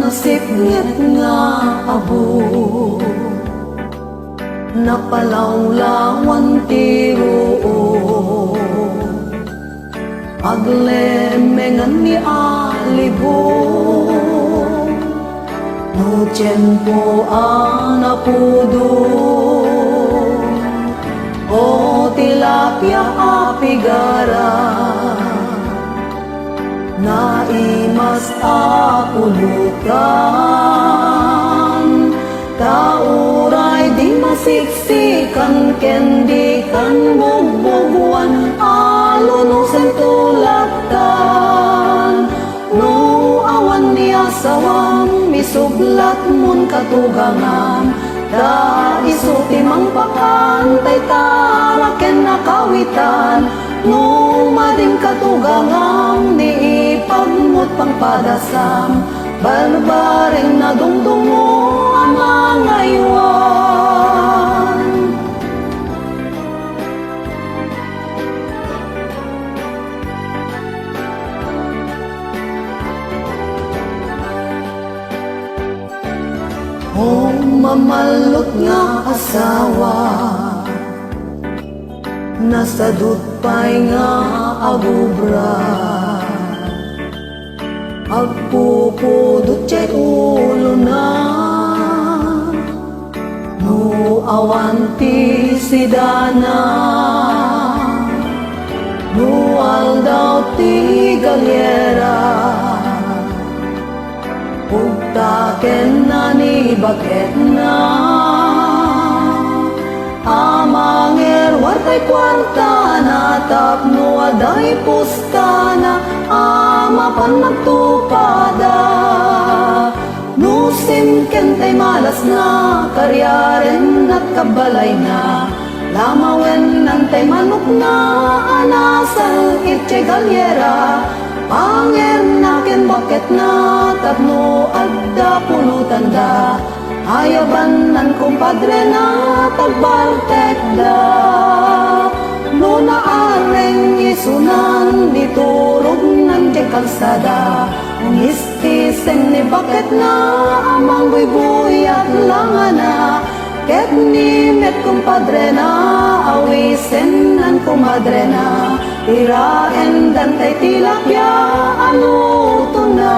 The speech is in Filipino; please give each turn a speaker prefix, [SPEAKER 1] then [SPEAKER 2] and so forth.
[SPEAKER 1] Nasipnget nga abo, napalawlawan tiro, aglemengan ni alibo, no tiempo anapudo, o tilapia apigara, naimas akulutan, kauray di masiksikan, kendi kan bugbuguan, alunusan tulatan, no awan niya sawang misublat mun katugangan, da isuti mang pakantay taraken nakawitan, no mading katugangang ni ipagmut pang padasam, barbaring nadungdungo ang mga iwan. O mamalot nga asawa, nasadut pa'y nga agubra, agpupudot tiya'y ulo na, no awanti si dana, no aldaw ti galyera, pugtaken na ni bakit na, amangir wartay kwarta na, tapno aday pustana, amapan magtupada, nusim kentay malas na, karyaren at kabalay na, lamawen nantay manok na, anasal itche galyera, pangir nakin bakit na, tapno adda pulutan da, ayaban nan kumpadre na tagbaltek da, no naareng isunan diturog ng kalsada, ngistisen ni bakit na amang buy-buy at langana, ket ni met kumpadre na awisen nan kumadre na, iraen dantay tilapya ano to na.